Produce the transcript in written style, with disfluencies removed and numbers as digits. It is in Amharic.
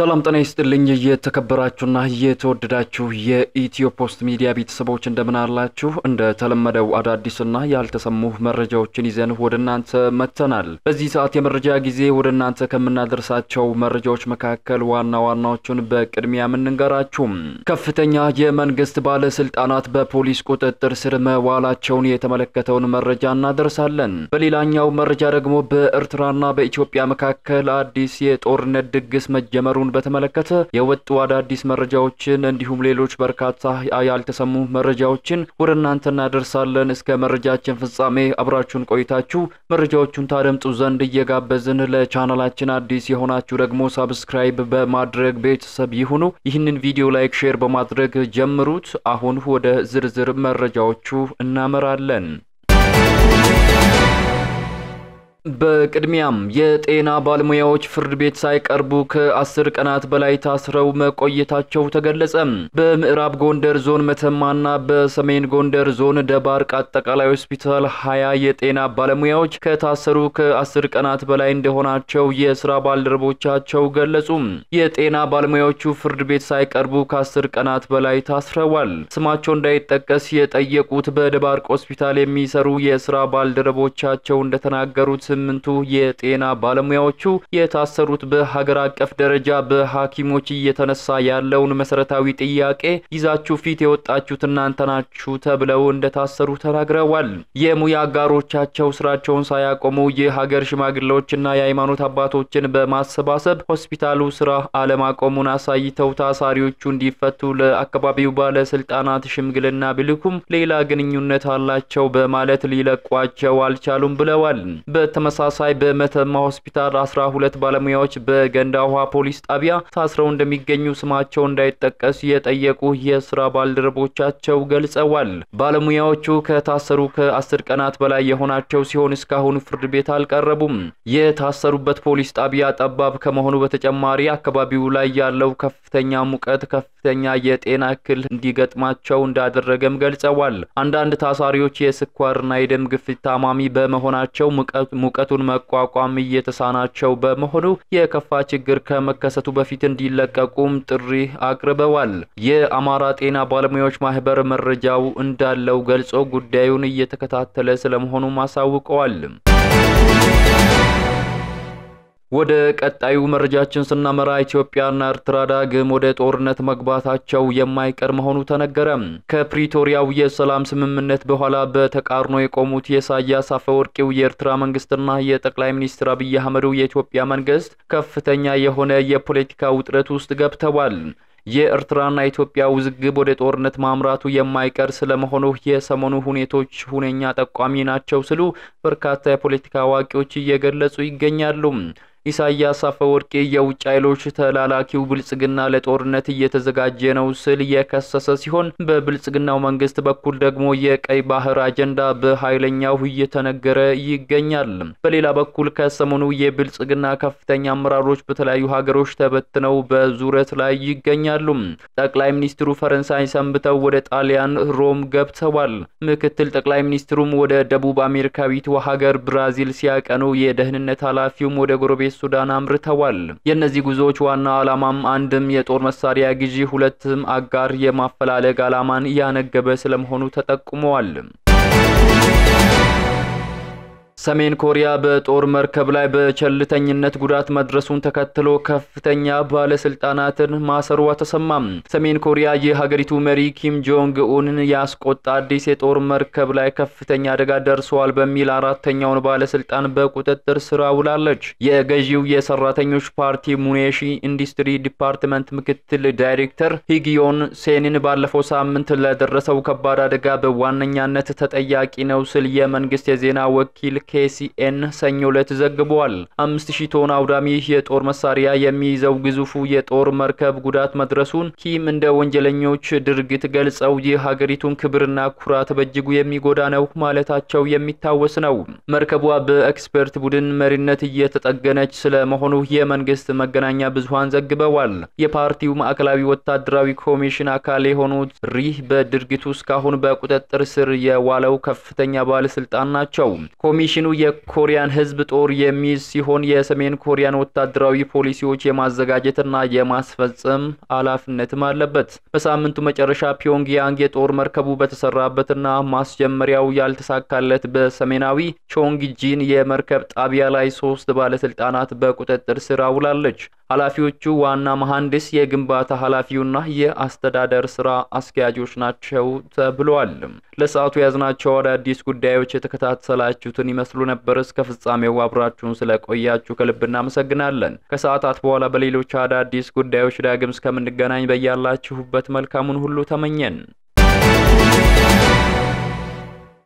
ሰላም ጤና ይስጥልኝ የተከበራችሁና የተወደዳችሁ የኢትዮ ፖስት ሚዲያ ቤተሰቦች እንደምን አላችሁ እንደ ተለመደው አዳዲስና ያልተሰሙ መረጃዎችን ይዘን ወደናንተ መተናል በዚህ ሰዓት የመረጃ ጊዜ ወደናንተ ከመናደርሳቸው መረጃዎች መካከል ዋናዎቹን በቅድሚያ እንንገራችሁ ከፍተኛ የመንግስት ባለስልጣናት በፖሊስ ቁጥጥር ስር መዋላቸውን የተመለከተውን መረጃ እናደርሳለን በሌላኛው መረጃ ደግሞ በኤርትራና በኢትዮጵያ መካከል አዲስ የጦርነት ድግስ መጀመሩ በተመለከተ የወጡ አዳዲስ መረጃዎችን እንዲሁም ሌሎች በርካታ ያልተሰሙ መረጃዎችን ወደናንተ እናደርሳለን እስከ መረጃችን ፍጻሜ አብራችሁን ቆይታችሁ መረጃዎቹን ታደምጡ ዘንድ እየጋበዝን ለቻናላችን አዲስ የሆናችሁ ደግሞ ሰብስክራይብ በማድረግ ቤተሰብ ይሁኑ ይህንን ቪዲዮ ላይክ ሼር በማድረግ ጀምሩት አሁን ወደ ዝርዝር መረጃዎቹ እናመራለን በቅድሚያም የጤና ባለሙያዎች ፍርድ ቤት ሳይቀርቡ ከ10 ቀናት በላይ ታስረው መቆየታቸው ተገለጸ በምዕራብ ጎንደር ዞን መተማና በሰሜን ጎንደር ዞን ደባርቅ አጠቃላይ ሆስፒታል 20 የጤና ባለሙያዎች ከታሰሩ ከ10 ቀናት በላይ እንደሆናቸው የሥራ ባልደረቦቻቸው ገለጹ የጤና ባለሙያዎቹ ፍርድ ቤት ሳይቀርቡ ከ10 ቀናት በላይ ታስረዋል ስማቸው እንዳይጠቀስ የጠየቁት በደባርቅ ሆስፒታል የሚሰሩ የሥራ ባልደረቦቻቸው እንደተናገሩት ስምንቱ የጤና ባለሙያዎቹ የታሰሩት በሀገር አቀፍ ደረጃ በሐኪሞች እየተነሳ ያለውን መሰረታዊ ጥያቄ ይዛችሁ ፊት የወጣችሁት እናንተ ናችሁ ተብለው እንደታሰሩ ተናግረዋል የሙያ አጋሮቻቸው ስራቸውን ሳያቆሙ የሀገር ሽማግሌዎችና የሃይማኖት አባቶችን በማሰባሰብ ሆስፒታሉ ስራ አለማቆሙን አሳይተው ታሳሪዎቹ እንዲፈቱ ለአካባቢው ባለስልጣናት ሽምግልና ቢልኩም ሌላ ግንኙነት አላቸው በማለት ሊለቋቸው አልቻሉም ብለዋል ተመሳሳይ በመተማ ሆስፒታል 12 ባለሙያዎች በገንዳውሃ ፖሊስ ጣቢያ ታስረው እንደሚገኙ ስማቸው እንዳይጠቀስ የጠየቁ የሥራ ባልደረቦቻቸው ገልጸዋል ባለሙያዎቹ ከታሰሩ ከ10 ቀናት በላይ የሆናቸው ሲሆን እስካሁን ፍርድ ቤት አልቀረቡም የታሰሩበት ፖሊስ ጣቢያ ጠባብ ከመሆኑ በተጨማሪ አካባቢው ላይ ያለው ከፍተኛ ሙቀት ከፍተኛ የጤና እክል እንዲገጥማቸው እንዳደረገም ገልጸዋል አንዳንድ ታሳሪዎች የስኳርና የደም ግፊት ታማሚ በመሆናቸው ሙቀቱን መቋቋም እየተሳናቸው በመሆኑ የከፋ ችግር ከመከሰቱ በፊት እንዲለቀቁም ጥሪ አቅርበዋል የአማራ ጤና ባለሙያዎች ማህበር መረጃው እንዳለው ገልጾ ጉዳዩን እየተከታተለ ስለመሆኑ ማሳውቀዋል ወደ ቀጣዩ መረጃችን ስናመራ ኢትዮጵያና ኤርትራ ዳግም ወደ ጦርነት መግባታቸው የማይቀር መሆኑ ተነገረ ከፕሪቶሪያው የሰላም ስምምነት በኋላ በተቃርኖ የቆሙት የኢሳያስ አፈወርቂው የኤርትራ መንግስትና የጠቅላይ ሚኒስትር አብይ አህመድ የኢትዮጵያ መንግስት ከፍተኛ የሆነ የፖለቲካ ውጥረት ውስጥ ገብተዋል የኤርትራና ኢትዮጵያ ውዝግብ ወደ ጦርነት ማምራቱ የማይቀር ስለመሆኑ የሰሞኑ ሁኔታዎች ሁነኛ ጠቋሚ ናቸው ሲሉ በርካታ የፖለቲካ አዋቂዎች እየገለጹ ይገኛሉ ኢሳያስ አፈወርቂ የውጭ ኃይሎች ተላላኪው ብልጽግና ለጦርነት እየተዘጋጀ ነው ሲል የከሰሰ ሲሆን በብልጽግናው መንግስት በኩል ደግሞ የቀይ ባህር አጀንዳ በኃይለኛው እየተነገረ ይገኛል በሌላ በኩል ከሰሞኑ የብልጽግና ከፍተኛ አመራሮች በተለያዩ ሀገሮች ተበትነው በዙረት ላይ ይገኛሉ ጠቅላይ ሚኒስትሩ ፈረንሳይ ሰንብተው ወደ ጣሊያን ሮም ገብተዋል ምክትል ጠቅላይ ሚኒስትሩም ወደ ደቡብ አሜሪካዊቱ ሀገር ብራዚል ሲያቀኑ የደህንነት ኃላፊውም ወደ ጎረቤት ሱዳን አምርተዋል የነዚህ ጉዞዎች ዋና ዓላማም አንድም የጦር መሳሪያ ግዢ ሁለትም አጋር የማፈላለግ ዓላማን ያነገበ ስለመሆኑ ተጠቁመዋል ሰሜን ኮሪያ በጦር መርከብ ላይ በቸልተኝነት ጉዳት መድረሱን ተከትሎ ከፍተኛ ባለስልጣናትን ማሰሯ ተሰማም ሰሜን ኮሪያ የሀገሪቱ መሪ ኪም ጆንግ ኡንን ያስቆጣ አዲስ የጦር መርከብ ላይ ከፍተኛ አደጋ ደርሷል በሚል አራተኛውን ባለስልጣን በቁጥጥር ስር አውላለች የገዢው የሰራተኞች ፓርቲ ሙኔሺ ኢንዱስትሪ ዲፓርትመንት ምክትል ዳይሬክተር ሂጊዮን ሴንን ባለፈው ሳምንት ለደረሰው ከባድ አደጋ በዋነኛነት ተጠያቂ ነው ሲል የመንግስት የዜና ወኪል KCN ሰኞለት ዘግቧል 5000 ቶን አውዳሚ የጦር መሳሪያ የሚይዘው ግዙፉ የጦር መርከብ ጉዳት መድረሱን ኪም እንደ ወንጀለኞች ድርጊት ገልጸው የሀገሪቱን ክብርና ኩራት በእጅጉ የሚጎዳ ነው ማለታቸው የሚታወስ ነው መርከቧ በኤክስፐርት ቡድን መሪነት እየተጠገነች ስለመሆኑ የመንግስት መገናኛ ብዙሃን ዘግበዋል የፓርቲው ማዕከላዊ ወታደራዊ ኮሚሽን አካል የሆኑት ሪህ በድርጊቱ እስካሁን በቁጥጥር ስር የዋለው ከፍተኛ ባለስልጣን ናቸው ኮሚሽኑ ኮሚሽኑ የኮሪያን ህዝብ ጦር የሚይዝ ሲሆን የሰሜን ኮሪያን ወታደራዊ ፖሊሲዎች የማዘጋጀትና የማስፈጸም ኃላፊነትም አለበት። በሳምንቱ መጨረሻ ፒዮንግያንግ የጦር መርከቡ በተሰራበትና ማስጀመሪያው ያልተሳካለት በሰሜናዊ ቾንግጂን የመርከብ ጣቢያ ላይ 3 ባለስልጣናት በቁጥጥር ስር አውላለች። ኃላፊዎቹ ዋና መሐንዲስ፣ የግንባታ ኃላፊውና የአስተዳደር ስራ አስኪያጆች ናቸው ተብሏል። ለሰዓቱ ያዝናቸው አዳዲስ ጉዳዮች የተከታተላችሁትን ይመስሉ ነበር። እስከ ፍጻሜው አብራችሁን ስለቆያችሁ ከልብ እናመሰግናለን። ከሰዓታት በኋላ በሌሎች አዳዲስ ጉዳዮች ዳግም እስከምንገናኝ በያላችሁበት መልካሙን ሁሉ ተመኘን።